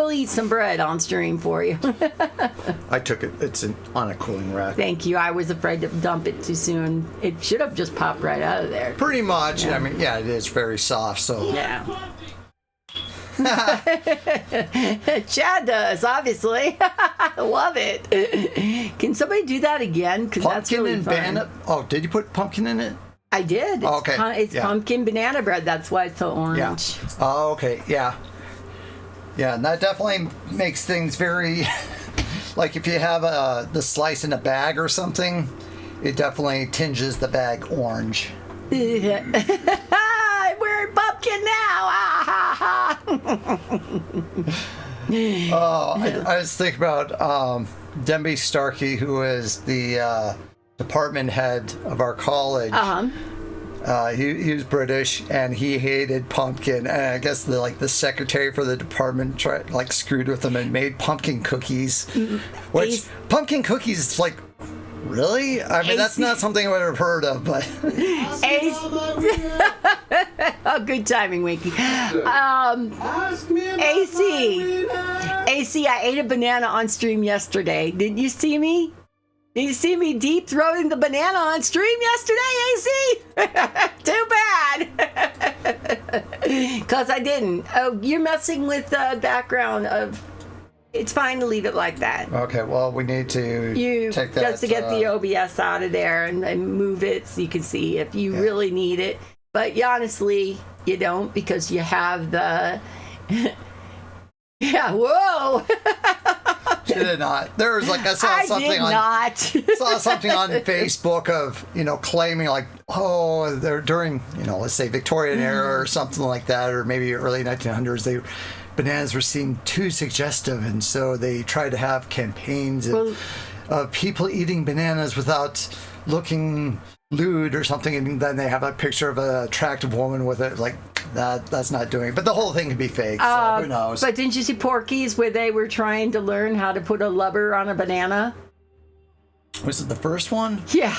will eat some bread on stream for you. I took it. It's on a cooling rack. Thank you. I was afraid to dump it too soon. It should have just popped right out of there. Pretty much. Yeah. I mean, yeah, it is very soft. So yeah. Chad does, obviously. I love it. Can somebody do that again? Because that's really and fun. banana. Oh, did you put pumpkin in it? I did. It's it's pumpkin banana bread. That's why it's so orange. Yeah. Oh, okay. Yeah. Yeah, and that definitely makes things very... like if you have the slice in a bag or something, it definitely tinges the bag orange. I'm wearing pumpkin now. I was thinking about Demby Starkey, who is the department head of our college. He was British, and he hated pumpkin. And I guess the secretary for the department screwed with him and made pumpkin cookies. Which pumpkin cookies, really? I mean, that's not something I would have heard of, but... Oh, good timing, Winky. AC, I ate a banana on stream yesterday. Did you see me? Did you see me deep throating the banana on stream yesterday, AC? Too bad. Because I didn't. Oh, you're messing with the background of... It's fine to leave it like that. Okay, well, we need to take that... Just to get the OBS out of there and move it so you can see if you really need it. But honestly, you don't, because you have the... Yeah, whoa! She did not. There was I saw something on Facebook of, claiming they're during, let's say Victorian era or something like that, or maybe early 1900s, bananas were seen too suggestive, and so they tried to have campaigns of people eating bananas without looking lewd or something, and then they have a picture of an attractive woman with it, that's not doing it. But the whole thing could be fake, so who knows. But didn't you see Porky's where they were trying to learn how to put a rubber on a banana? Was it the first one? Yeah.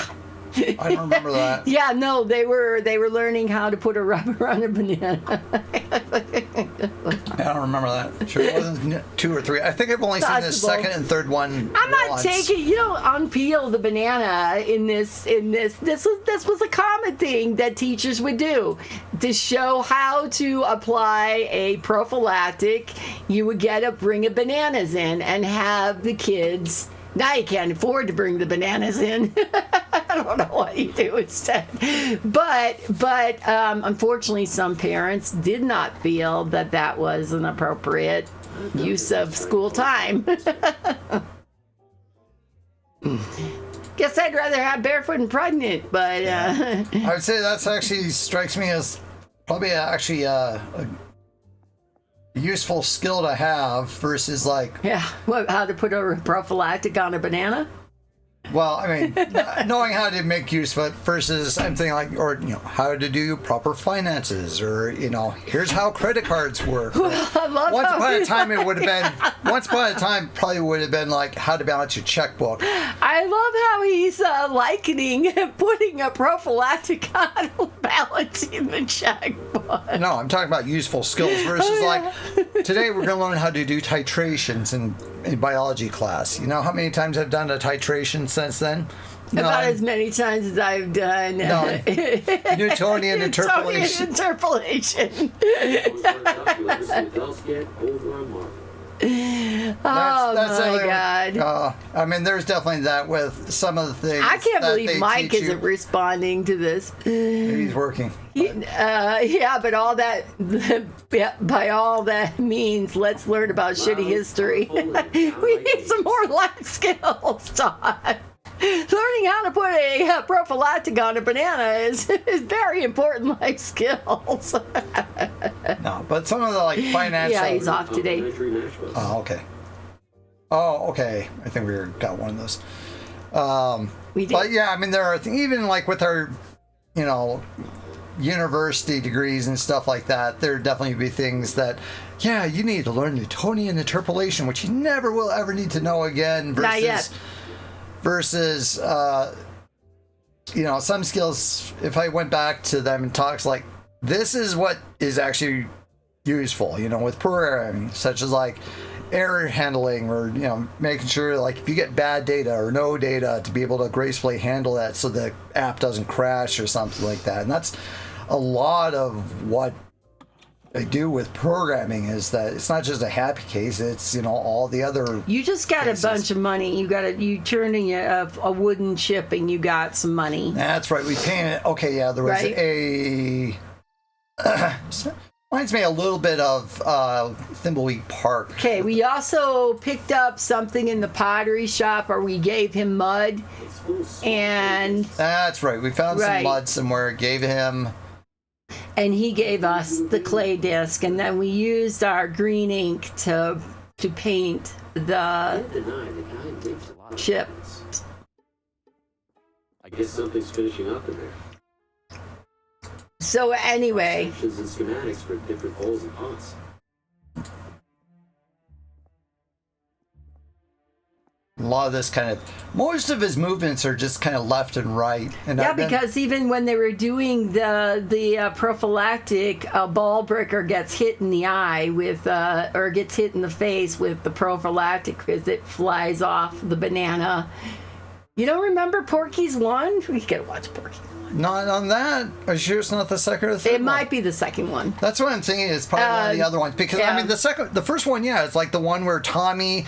I don't remember that. Yeah, no, they were learning how to put a rubber on a banana. I don't remember that. Sure, it wasn't 2 or 3. I think I've only seen the second and third one. I'm not taking. You don't unpeel the banana in this. This was a common thing that teachers would do to show how to apply a prophylactic. You would bring bananas in and have the kids. Now you can't afford to bring the bananas in. I don't know what you do instead. But unfortunately, some parents did not feel that was an appropriate use of school time. Guess I'd rather have barefoot and pregnant, but... I would say that's actually strikes me as probably a useful skill to have versus how to put a prophylactic on a banana. Well, I mean, knowing how to make use of it versus I'm thinking how to do proper finances, or here's how credit cards work. Once upon a time probably would have been how to balance your checkbook. I love how he's likening putting a prophylactic on balancing the checkbook. No, I'm talking about useful skills versus today we're going to learn how to do titrations in biology class. You know how many times I've done a titration since then? About as many times as I've done Newtonian interpolation. That's my God. I mean, there's definitely that with some of the things. I can't believe Mike isn't responding to this. Maybe he's working. But all that, by all that means, let's learn about shitty history. We need some more life skills, Todd. Learning how to put a prophylactic on a banana is very important life skills. No, but some of the financial... Yeah, he's off today. Oh, okay. I think we got one of those. We did. But yeah, I mean, there are things, even with our, university degrees and stuff like that, there definitely be things that, you need to learn Newtonian interpolation, which you never will ever need to know again. Not yet. Versus, some skills, if I went back to them and talks this is what is actually useful, with programming, such as error handling, or making sure like if you get bad data or no data, to be able to gracefully handle that so the app doesn't crash or something like that. And that's a lot of what I do with programming, is that it's not just a happy case, it's all the other you just got cases. A bunch of money. You turned in a wooden chip and you got some money. That's right. We painted. Okay, yeah, there was a reminds me a little bit of Thimbleweed Park. Okay, we also picked up something in the pottery shop, or we gave him mud. And that's right. We found some mud somewhere, gave him. And he gave us the clay disc, and then we used our green ink to paint the chip. I guess something's finishing up in there. So anyway, sections and schematics for different holes and pots. A lot of this most of his movements are just kind of left and right. And because even when they were doing the prophylactic, a ball breaker gets hit in the eye with, or gets hit in the face with the prophylactic because it flies off the banana. You don't remember Porky's one? We gotta watch Porky. Not on that. Are you sure it's not the second or the third? It might be the second one. That's what I'm thinking. It's probably one of the other ones, because the first one, it's like the one where Tommy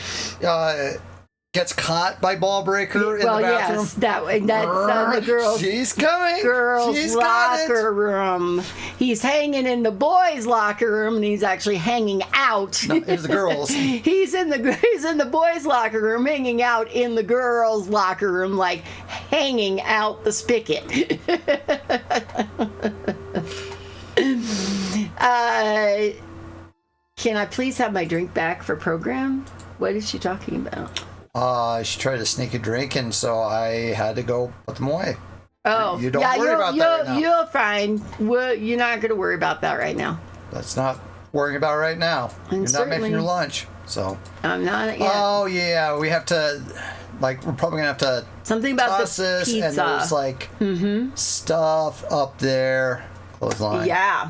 gets caught by ball breaker in the bathroom. Yes, that's the girls. She's coming. Girls' locker room. He's hanging in the boys' locker room, and he's actually hanging out. No, it's the girls. he's in the boys' locker room, hanging out in the girls' locker room, like hanging out the spigot. Can I please have my drink back for program? What is she talking about? She tried to sneak a drink, and so I had to go put them away. Oh, you don't worry about that right now. You're fine. You're not going to worry about that right now. That's not worrying about right now. You're not making your lunch, so. I'm not yet. Oh yeah, we have to. We're probably gonna have to. Something about the pizza. And there's stuff up there. Clothesline. Yeah.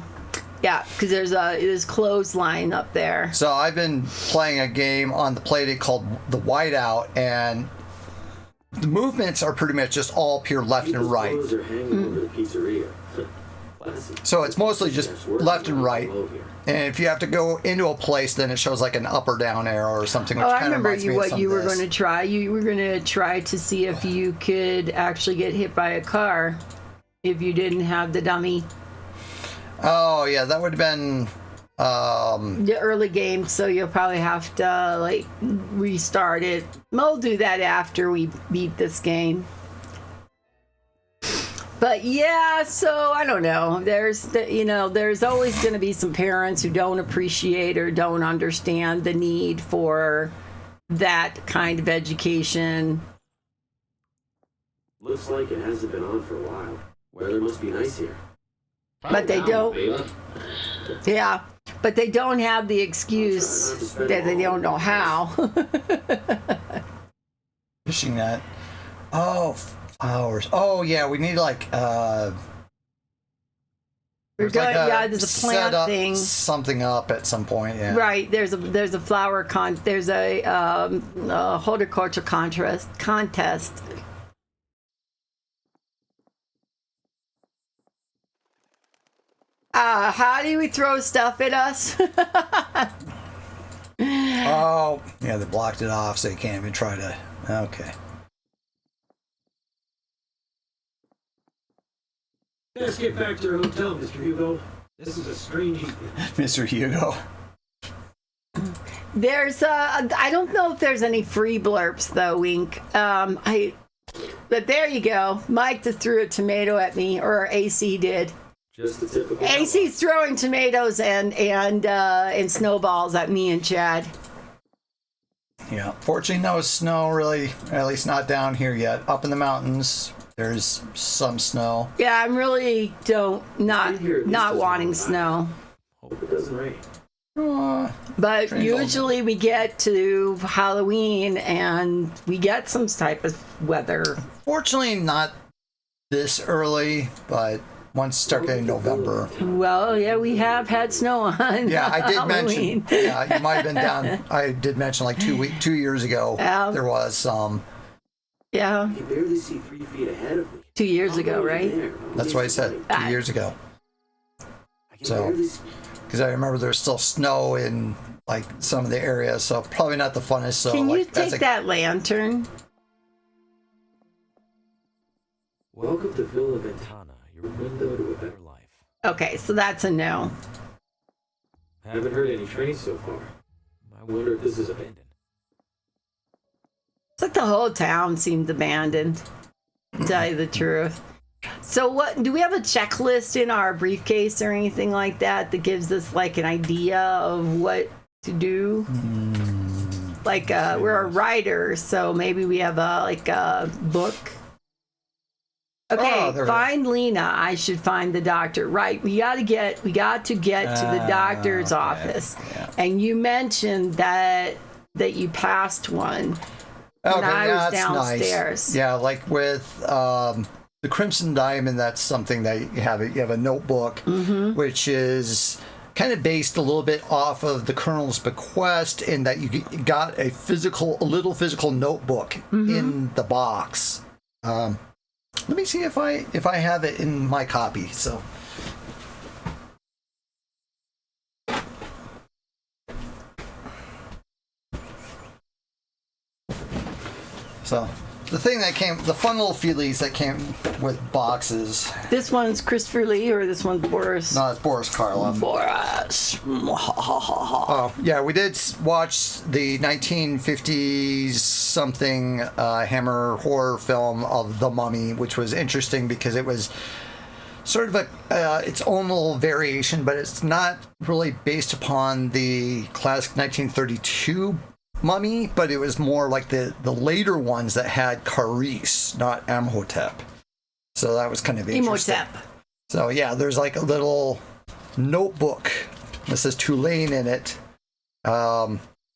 Yeah, because there's clothesline up there. So I've been playing a game on the Playdate called The Whiteout, and the movements are pretty much just all pure left and right. So it's mostly just left and right. And if you have to go into a place, then it shows like an up or down arrow or something. Which I remember what you were going to try. You were going to try to see if you could actually get hit by a car if you didn't have the dummy. Oh, yeah, that would have been... the early game, so you'll probably have to, restart it. We'll do that after we beat this game. But, yeah, so, I don't know. There's always going to be some parents who don't appreciate or don't understand the need for that kind of education. Looks like it hasn't been on for a while. Weather must be nice here. But they don't. Yeah, but they don't have the excuse that they don't know how. Fishing net. Oh, flowers. Oh yeah, we need there's a plant thing. Something up at some point. Yeah. Right. There's a flower there's a horticulture contest. How do we throw stuff at us? Oh, yeah, they blocked it off, so you can't even try to. Okay. Let's get back to our hotel, Mr. Hugo. This is a strange evening. Mr. Hugo. There's I don't know if there's any free blurps though, Wink. But there you go. Mike just threw a tomato at me, or AC did. Just the typical. AC's throwing tomatoes and snowballs at me and Chad. Yeah. Fortunately, no snow really, at least not down here yet. Up in the mountains, there's some snow. Yeah, I'm really not wanting snow. Hope it doesn't rain. But usually we get to Halloween and we get some type of weather. Fortunately, not this early, but once start getting November. Well, yeah, we have had snow on. Yeah, I did Halloween. mention. Yeah, you might have been down. I did mention like 2 years ago there was some. Yeah. I can barely see 3 feet ahead of me. 2 years ago, right? That's what I said 2 years ago. So, because I remember there's still snow in like some of the areas, so probably not the funnest. So, Can you like, take that lantern? Welcome to Villa Ventana, your window to a better life. Okay, so that's a no. Haven't heard any trains so far. I wonder if this is abandoned. It's like the whole town seemed abandoned, to tell you the truth. So what, do we have a checklist in our briefcase or anything like that gives us like an idea of what to do? Like we're a writer, so maybe we have a book. Okay, find Lena. I should find the doctor. Right, we got to get to the doctor's office. Yeah. And you mentioned that you passed one when I was downstairs. Nice. Yeah, like with the Crimson Diamond, that's something that you have a notebook, which is kind of based a little bit off of the Colonel's bequest, in that you got a little physical notebook in the box. Let me see if I have it in my copy. So the fun little feelies that came with boxes. This one's Christopher Lee, or this one's Boris? No, it's Boris Karloff. Boris. Oh, yeah, we did watch the 1950s something Hammer horror film of The Mummy, which was interesting because it was sort of its own little variation, but it's not really based upon the classic 1932 Mummy, but it was more like the later ones that had Caris, not Amhotep. So that was kind of interesting. Imhotep. So yeah, there's like a little notebook that says Tulane in it. You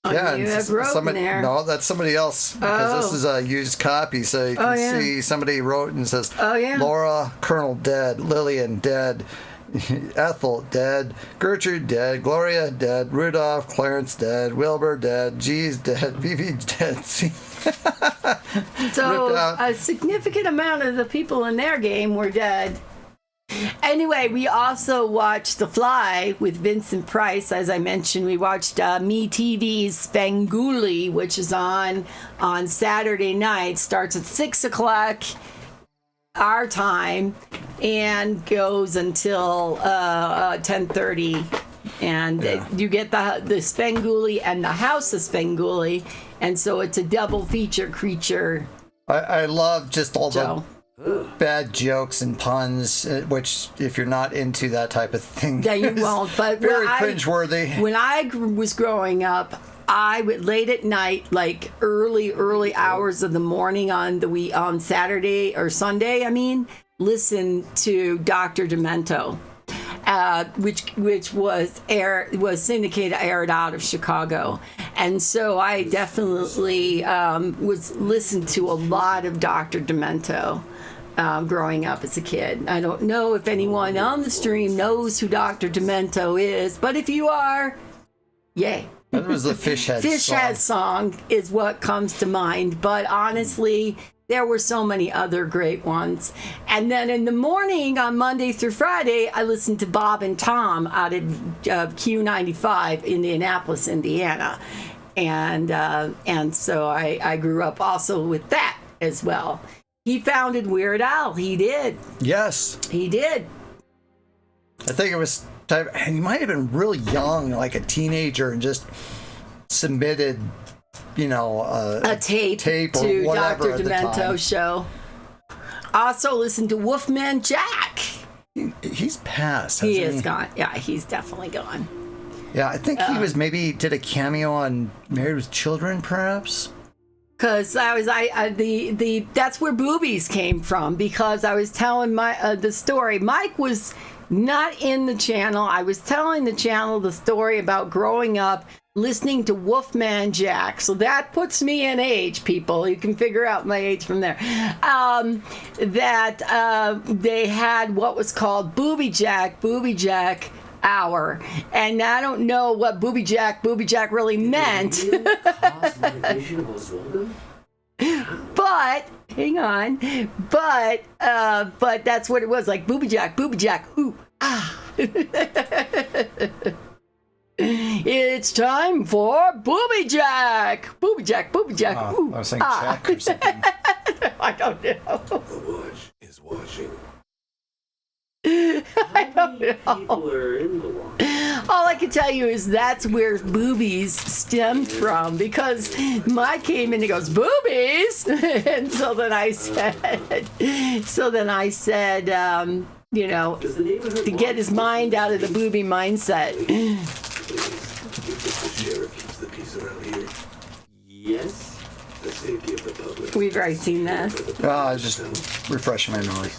have wrote in there. No, that's somebody else, because this is a used copy. So you can see somebody wrote and says, Laura, Colonel dead, Lillian dead, Ethel dead, Gertrude dead, Gloria dead, Rudolph, Clarence dead, Wilbur dead, G's dead, Vivi dead. So a significant amount of the people in their game were dead. Anyway, we also watched The Fly with Vincent Price. As I mentioned, we watched MeTV's Svengoolie, which is on Saturday night. Starts at 6 o'clock our time and goes until 10:30. And you get the Svengoolie and the House of Svengoolie. And so it's a double feature creature. I love just all the bad jokes and puns, which if you're not into that type of thing, yeah, you won't. But very cringeworthy. When I was growing up, I would late at night, like early hours of the morning on Saturday or Sunday, listen to Dr. Demento, which was syndicated, aired out of Chicago. And so I definitely was listened to a lot of Dr. Demento growing up as a kid. I don't know if anyone on the stream knows who Dr. Demento is, but if you are, yay. That was the Fishhead song is what comes to mind. But honestly, there were so many other great ones. And then in the morning on Monday through Friday, I listened to Bob and Tom out of Q95, Indianapolis, Indiana. And so I grew up also with that as well. He founded Weird Al. He did. Yes. He did. I think it was... He might have been really young, like a teenager, and just submitted, a tape to Dr. Demento show. Also listened to Wolfman Jack. He's passed. He is gone. Yeah, he's definitely gone. Yeah, I think he was did a cameo on Married with Children, perhaps. Because that's where Boobies came from. Because I was telling the story. Mike was not in the channel. I was telling the channel the story about growing up listening to Wolfman Jack. So that puts me in age, people. You can figure out my age from there. They had what was called Booby Jack hour. And I don't know what Booby Jack really meant. But hang on. But that's what it was, like Booby Jack, ooh, ah. It's time for Booby Jack. Ooh, I was saying Jack or something. I don't know. The watch is watching. I don't know. People are in the watch. All I can tell you is that's where boobies stemmed from, because Mike came in and goes, boobies? And so then I said, you know, to get his mind out of the booby mindset. The sheriff keeps the peace around here. Yes. The safety of the public. We've already seen that. Just refreshing my memory.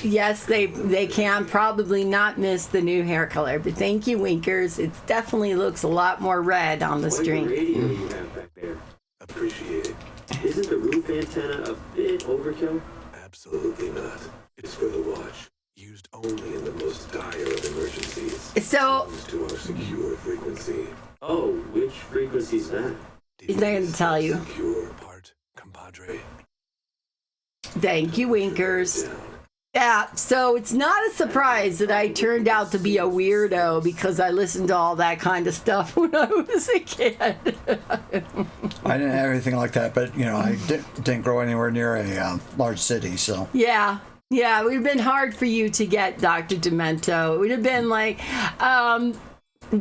Yes, they can probably not miss the new hair color, but thank you, Winkers. It definitely looks a lot more red on the Quite string. the radio you have back there. Appreciate it. Isn't the roof antenna a bit overkill? Absolutely not. It's for the watch. Used only in the most dire of emergencies. So, Used to our secure frequency. Oh, which frequency's that? he's not going to tell you. Secure part, compadre. Thank you, Winkers. Down. Yeah, so it's not a surprise that I turned out to be a weirdo because I listened to all that kind of stuff when I was a kid. I didn't have anything like that, but, you know, I didn't grow anywhere near a large city, so. Yeah, it would have been hard for you to get Dr. Demento. It would have been like, I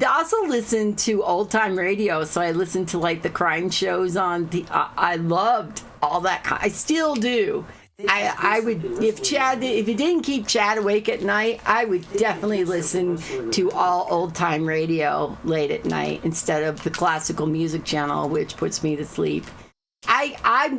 also listened to old time radio, so I listened to like the crime shows on the. I loved all that. I still do. I would, if it didn't keep Chad awake at night, I would definitely listen to all old time radio late at night instead of the classical music channel, which puts me to sleep.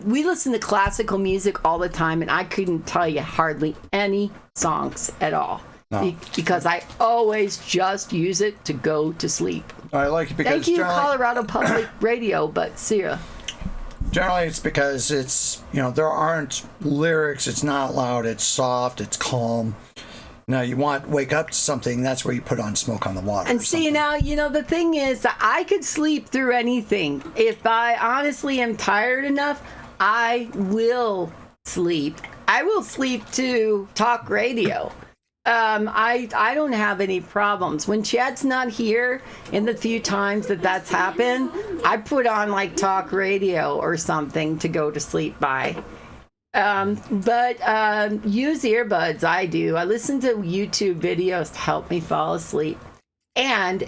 We listen to classical music all the time, and I couldn't tell you hardly any songs at all. No. Because I always just use it to go to sleep. I like it because thank you, Colorado Public Radio, but see ya. Generally, it's because it's, you know, there aren't lyrics, it's not loud, it's soft, it's calm. Now, you want wake up to something, that's where you put on Smoke on the Water. And see, now, you know, the thing is, I could sleep through anything. If I honestly am tired enough, I will sleep. I will sleep to talk radio. I don't have any problems. When Chad's not here, in the few times that's happened, I put on like talk radio or something to go to sleep by. But use earbuds, I do. I listen to YouTube videos to help me fall asleep. And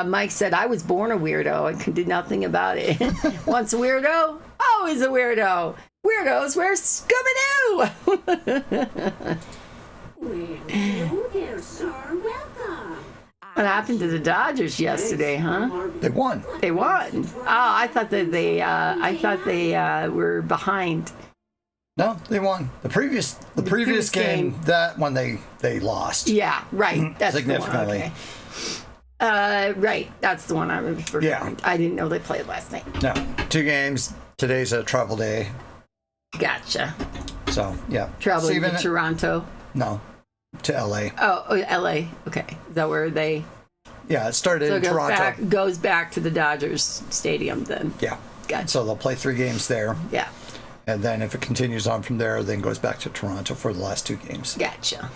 Mike said I was born a weirdo and could do nothing about it. Once a weirdo, always a weirdo. Weirdos wear Scooby-Doo! Hello there, sir. Welcome. What happened to the Dodgers yesterday, huh? They won. They won. Oh, I thought that they were behind. No, they won. The previous game, that one they lost. Yeah, right. That's significantly. The one. Okay. Right. That's the one I remember. Yeah. I didn't know they played last night. No, 2 games. Today's a travel day. Gotcha. So, yeah. Traveling to Toronto? No, to LA. Oh, LA. Okay. Is that where they... Yeah, it started in Toronto. Goes back to the Dodgers Stadium then. Yeah. Gotcha. So they'll play 3 games there. Yeah. And then if it continues on from there, then goes back to Toronto for the last 2 games. Gotcha.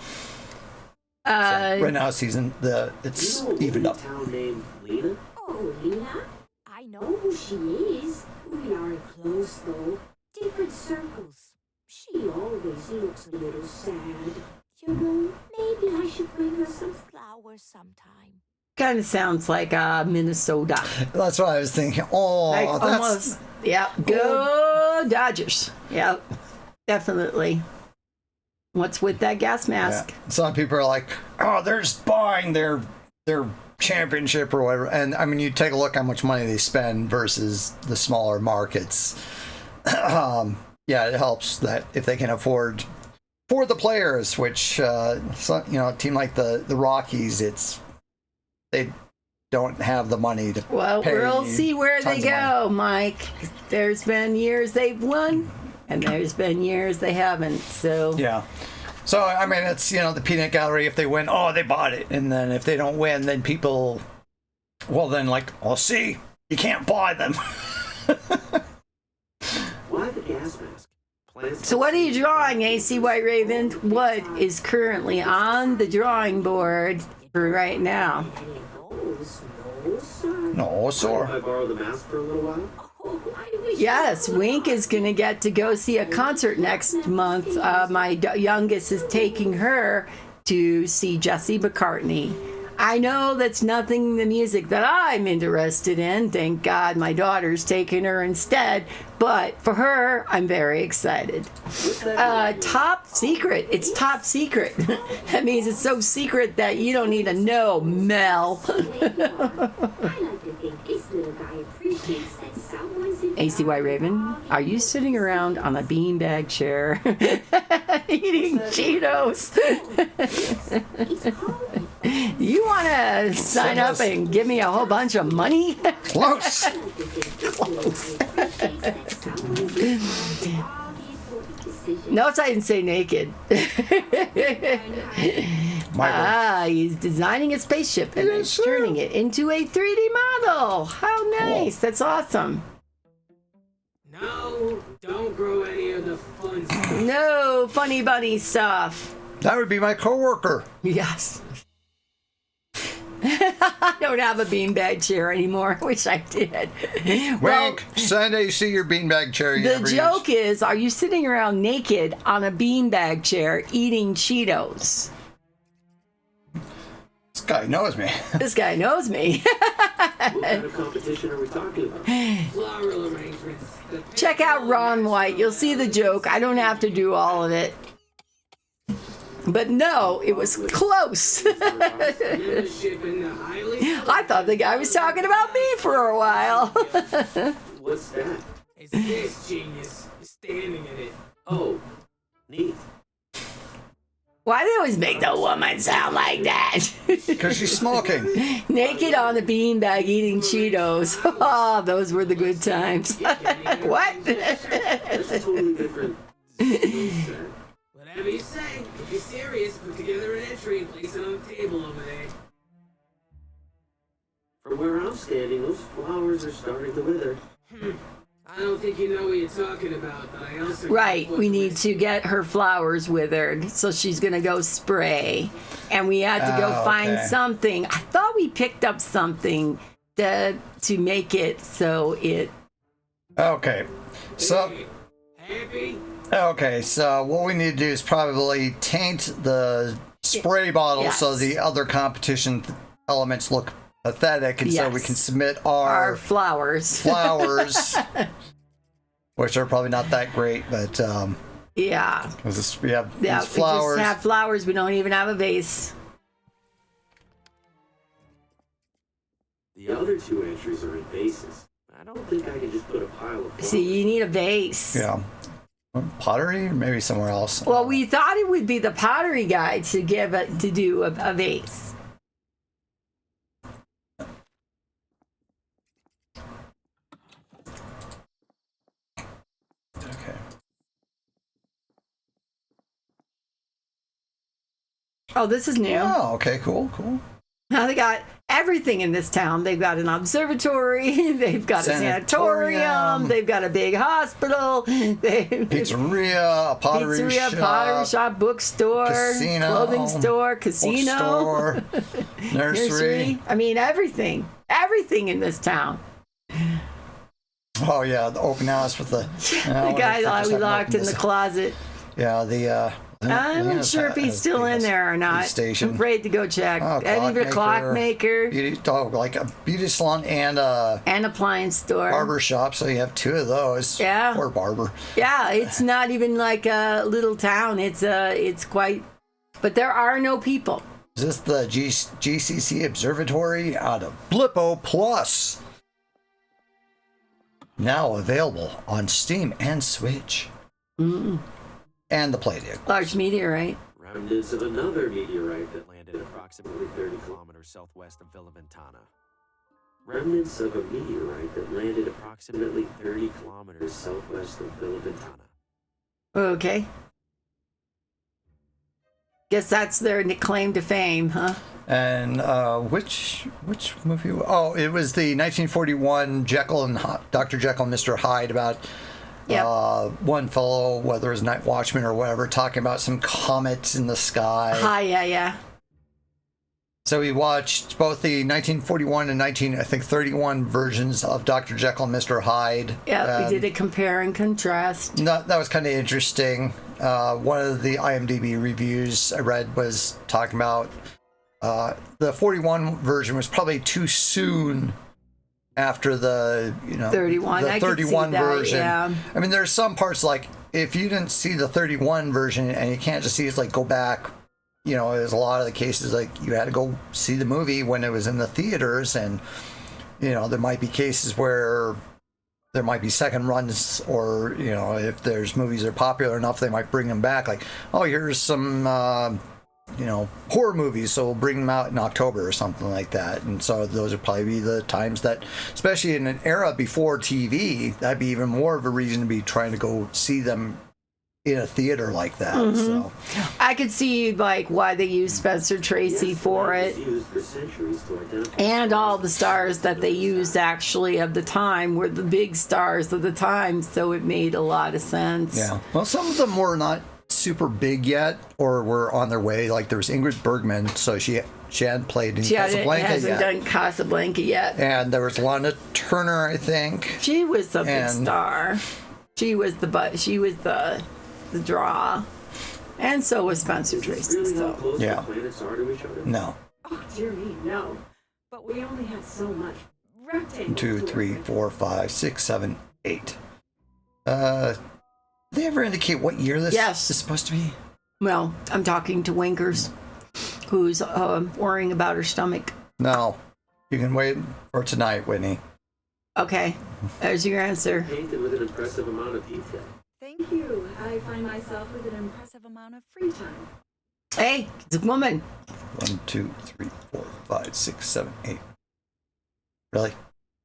So right now, it's evened up. Town named Lena? Oh, Lena? I know who she is. We aren't close, though. Different circles. She always looks a little sad. You know, maybe I should bring her some flowers sometime. Kind of sounds like Minnesota. That's what I was thinking. Oh, like that's... almost. Yep. Go Dodgers. Yep. Definitely. What's with that gas mask? Yeah. Some people are like, oh, they're just buying their championship or whatever. And I mean, you take a look how much money they spend versus the smaller markets. Yeah, it helps that if they can afford for the players, which a team like the Rockies, they don't have the money to Well, pay we'll see where they tons of money. go, Mike. There's been years they've won, and there's been years they haven't. So Yeah. So, I mean, it's, the peanut gallery. If they win, oh, they bought it. And then if they don't win, then people, well, then, like, oh, see, you can't buy them. Why the gas mask? Plants So what are you drawing, AC White Raven? What is currently on the drawing board for right now? No, Can I sore. borrow the mask for a little while? Yes, Wink is going to get to go see a concert next month. My youngest is taking her to see Jesse McCartney. I know that's nothing the music that I'm interested in. Thank God my daughter's taking her instead. But for her, I'm very excited. Top secret. It's top secret. That means it's so secret that you don't need to know, Mel. AC White Raven, are you sitting around on a beanbag chair eating Cheetos? You want to sign up and give me a whole bunch of money? Close. Notice I didn't say naked. He's designing a spaceship and Yes, sir. turning it into a 3D model. How nice. That's awesome. No, don't grow any of the fun stuff. No funny bunny stuff. That would be my coworker. Yes. I don't have a beanbag chair anymore. I wish I did. Well, Wink, send AC your beanbag chair you the never joke used. is, are you sitting around naked on a beanbag chair eating Cheetos? This guy knows me. This guy knows me. What kind of competition are we talking about? Floral arrangements. Check out Ron White. You'll see the joke. I don't have to do all of it. But no, it was close. Membership in the highly. I thought the guy was talking about me for a while. What's that? It's this genius standing in it. Oh, neat. Why do they always make the woman sound like that? Because she's smoking. Naked on a beanbag eating Cheetos. Oh, those were the good times. What? That's a totally different set. Whatever you say. If you're serious, put together an entry and place it on the table over there. From where I'm standing, those flowers are starting to wither. I don't think you know what you're talking about, but I also... Right, we need to get her flowers withered, so she's gonna go spray. And we had to go find okay. something. I thought we picked up something to make it so it... Okay. So, Happy? okay, so what we need to do is probably taint the spray bottle Yes. so the other competition elements look pathetic, and so we Yes. can submit Our our flowers. flowers, which are probably not that great, but Yeah. 'cause we have Yeah, these flowers. we just have flowers. We don't even have a vase. The other two entries are in vases. I don't think I can just put a pile of flowers. See, you need a vase. Yeah. Pottery, or maybe somewhere else. Well, we thought it would be the pottery guy to do a vase. Okay. Oh, this is new. Oh, okay, cool. Now they got everything in this town. They've got an observatory. They've got a Sanatorium. sanatorium. They've got a big hospital. Pizzeria, a pottery shop, bookstore, casino, clothing store, casino, bookstore, nursery. I mean, everything. Everything in this town. Oh yeah, the open house with the The guy we locked in the closet. Yeah, the. I'm not sure if he's still in there or not. Station. I'm afraid to go check. Oh, Eddie the clockmaker. Like a beauty salon and a And appliance store. barber shop, so you have two of those. Yeah. Poor barber. Yeah, it's not even like a little town. It's quite. But there are no people. Is this the GCC Observatory out of Blippo Plus? Now available on Steam and Switch. And the Playdeal. Large meteorite. Remnants of another meteorite that landed approximately 30 kilometers southwest of Villa Ventana. remnants of a meteorite that landed approximately 30 kilometers southwest of Villa Ventana. Okay. Guess that's their claim to fame, huh? And which movie? Oh, it was the 1941 Dr. Jekyll and Mr. Hyde about one fellow, whether it was Night Watchman or whatever, talking about some comets in the sky. Hi, yeah. So we watched both the 1941 and 1931 versions of Dr. Jekyll and Mr. Hyde. Yeah, we did a compare and contrast. That was kind of interesting. One of the IMDb reviews I read was talking about the 41 version was probably too soon after the 31. the 31 version. Yeah. I mean, there's some parts like if you didn't see the 31 version and you can't just see it's like go back. There's a lot of the cases like you had to go see the movie when it was in the theaters, and there might be cases where there might be second runs, or if there's movies that are popular enough, they might bring them back. Like, oh, here's some horror movies, so we'll bring them out in October or something like that. And so those would probably be the times that, especially in an era before TV, that'd be even more of a reason to be trying to go see them in a theater like that. Mm-hmm. So I could see like why they used Spencer Tracy for it, and all the stars that they used actually of the time were the big stars of the time, so it made a lot of sense. Yeah. Well, some of them were not super big yet, or were on their way. Like there was Ingrid Bergman, so she hadn't played in Casablanca hasn't done Casablanca yet. And there was Lana Turner, I think. She was a big star. She was the draw, and so was Spencer Tracy. Really how close Yeah. the planets are to each other? No. Oh, dear me, no. But we only had so much rectangle. 2, 3, 4, 5, 6, 7, 8. Did they ever indicate what year this is supposed to be? Well, I'm talking to Winkers, who's worrying about her stomach. No. You can wait for tonight, Whitney. Okay, there's your answer. Painted with an impressive amount of detail. Thank you. I find myself with an impressive amount of free time. Hey, it's a woman. 1, 2, 3, 4, 5, 6, 7, 8. Really?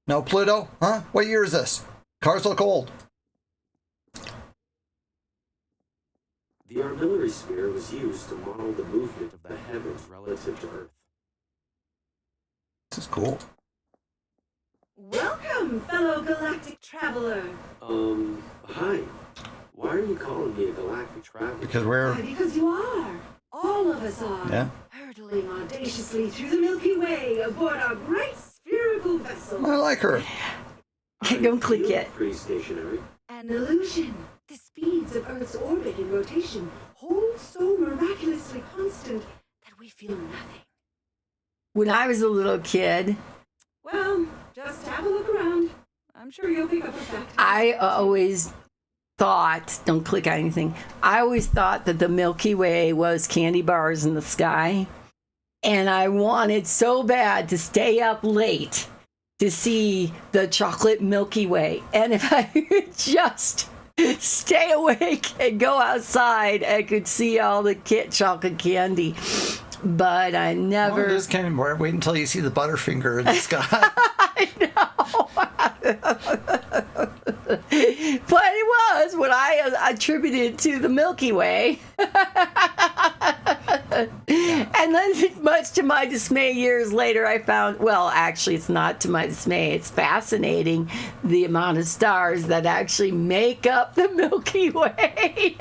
No, Pluto? Huh? What year is this? Cars look old. The artillery sphere was used to model the movement of the heavens relative to Earth. This is cool. Welcome, fellow galactic traveler. Hi. Why are you calling me a galactic traveler? Because we're... Why, because you are. All of us are. Yeah. Hurtling audaciously through the Milky Way aboard our great spherical vessel. I like her. Don't click yet. Pretty stationary. An illusion. The speeds of Earth's orbit and rotation hold so miraculously constant that we feel nothing. When I was a little kid, Well, just have a look around. I'm sure you'll pick up a fact. I always thought, don't click on anything, I always thought that the Milky Way was candy bars in the sky. And I wanted so bad to stay up late to see the chocolate Milky Way. And if I could just stay awake and go outside, I could see all the chocolate candy. But I never... Well, just kind of wait until you see the Butterfinger in the sky. I know. But it was what I attributed to the Milky Way. And then, much to my dismay, years later, I found, well, actually, it's not to my dismay. It's fascinating the amount of stars that actually make up the Milky Way.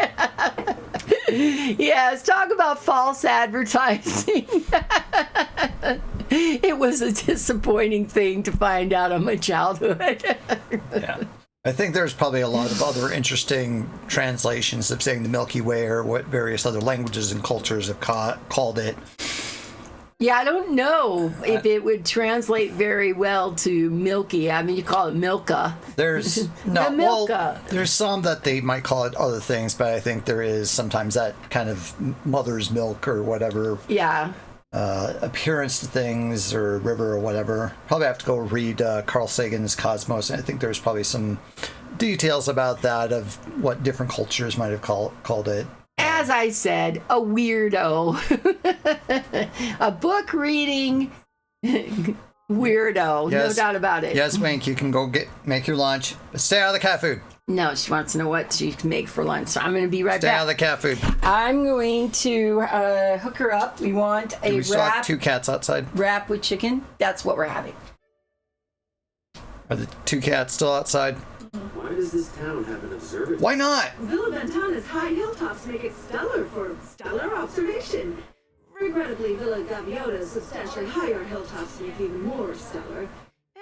Yes, talk about false advertising. It was a disappointing thing to find out in my childhood. Yeah. I think there's probably a lot of other interesting translations of saying the Milky Way or what various other languages and cultures have called it. Yeah, I don't know if it would translate very well to milky. I mean, you call it Milka. There's The Milka. there's some that they might call it other things, but I think there is sometimes that kind of mother's milk or whatever Yeah. appearance to things, or river or whatever. Probably have to go read Carl Sagan's Cosmos, and I think there's probably some details about that of what different cultures might have called it. As I said, a weirdo. A book reading Weirdo, Yes. no doubt about it. Yes, Wink, you can go make your lunch, but stay out of the cat food. No, she wants to know what she can make for lunch. So I'm going to be right Stay back. out of the cat food. I'm going to hook her up. We want Do a we still have wrap, 2 cats outside? wrap with chicken. That's what we're having. Are the 2 cats still outside? Why does this town have an observatory? Why not? Villa Ventana's high hilltops make it stellar for stellar observation. Regrettably, Villa Gaviota's substantially higher hilltops make it even more stellar.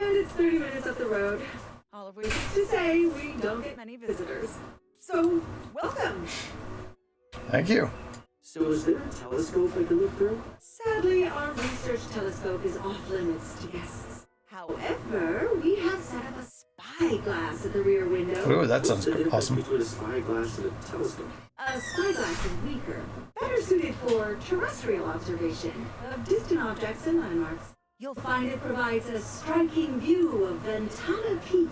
And it's 30 minutes up the road. All of which is to say we don't get many visitors. So, welcome! Thank you. So is there a telescope I can look through? Sadly, our research telescope is off limits to guests. However, we have set up a spyglass at the rear window. Ooh, that What's sounds the difference awesome. between a spyglass and a telescope? A spyglass is weaker, better suited for terrestrial observation of distant objects and landmarks. You'll find it provides a striking view of Ventana Peak.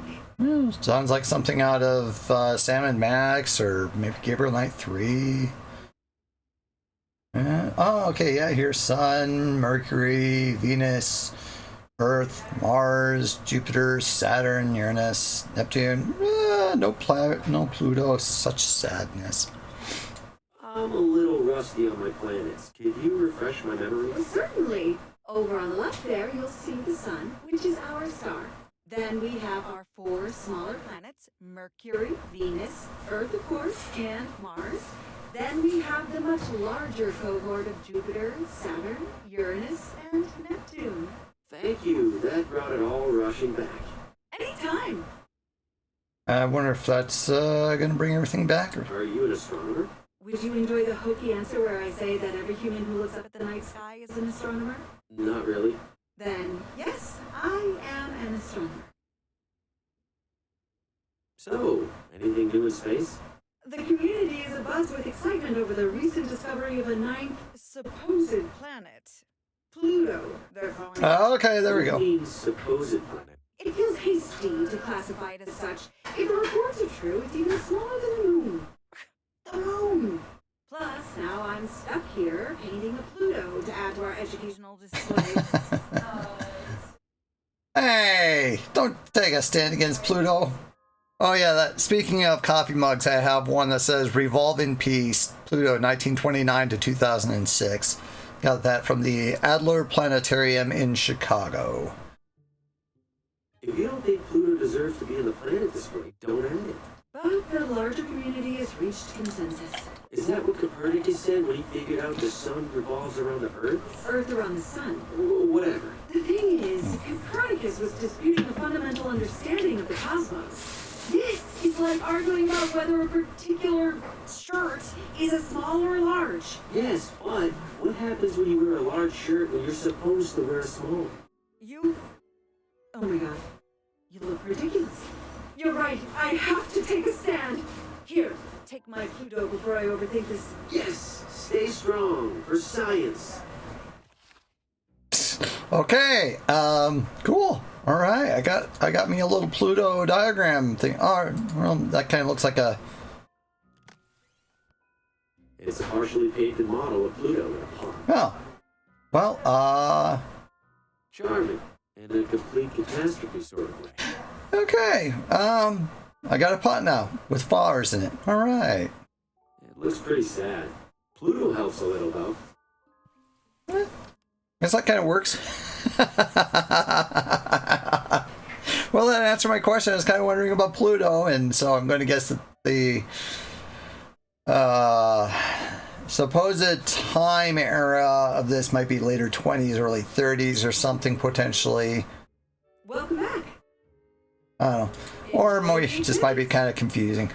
Sounds like something out of Sam and Max or maybe Gabriel Knight 3. Oh, okay, yeah, here's Sun, Mercury, Venus, Earth, Mars, Jupiter, Saturn, Uranus, Neptune. No Pluto, such sadness. I'm a little rusty on my planets. Could you refresh my memory? Well, certainly. Over on the left there, you'll see the Sun, which is our star. Then we have our 4 smaller planets, Mercury, Venus, Earth, of course, and Mars. Then we have the much larger cohort of Jupiter, Saturn, Uranus, and Neptune. Thank you. That brought it all rushing back. Anytime. I wonder if that's going to bring everything back. Or... Are you an astronomer? Would you enjoy the hokey answer where I say that every human who looks up at the night sky is an astronomer? Not really. Then, yes, I am an astronomer. So, anything new in space? The community is abuzz with excitement over the recent discovery of a 9th supposed planet. Pluto, they're calling it. Okay, there we go. What means supposed planet? It feels hasty to classify it as such. If the reports are true, it's even smaller than the moon. The moon! Plus, now I'm stuck here painting a Pluto to add to our educational display. Hey, don't take a stand against Pluto. Oh yeah, speaking of coffee mugs, I have one that says Revolve in Peace, Pluto 1929 to 2006. Got that from the Adler Planetarium in Chicago. If you don't think Pluto deserves to be in the planet display, don't add it. But the larger community has reached consensus. Is that what Copernicus said when he figured out the sun revolves around the Earth? Earth around the sun. Whatever. The thing is, Copernicus was disputing the fundamental understanding of the cosmos. This is like arguing about whether a particular shirt is a small or a large. Yes, but what happens when you wear a large shirt when you're supposed to wear a small? Oh my god. You look ridiculous. You're right. I have to take a stand. Here, take my Pluto before I overthink this. Yes, stay strong for science. Okay, cool. All right, I got me a little Pluto diagram thing. Oh, well, that kind of looks like a. It's a partially painted model of Pluto in a pond. Oh, well, Charming, in a complete catastrophe sort of way. okay. I got a pot now with flowers in it. All right. It looks pretty sad. Pluto helps a little, though. Guess that kind of works. Well, that answered my question. I was kind of wondering about Pluto, and so I'm going to guess that the supposed time era of this might be later 20s, early 30s, or something potentially. Welcome back. I don't know. Or maybe it just might be kind of confusing.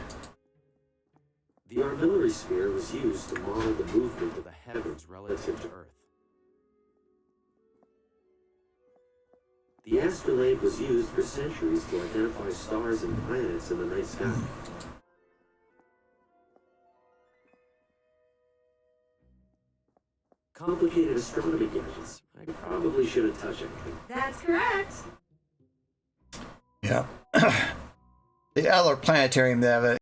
The armillary sphere was used to model the movement of the heavens relative to Earth. The astrolabe was used for centuries to identify stars and planets in the night sky. Complicated astronomy gadgets. I probably shouldn't touch anything. That's correct. Yeah. The Adler Planetarium, they have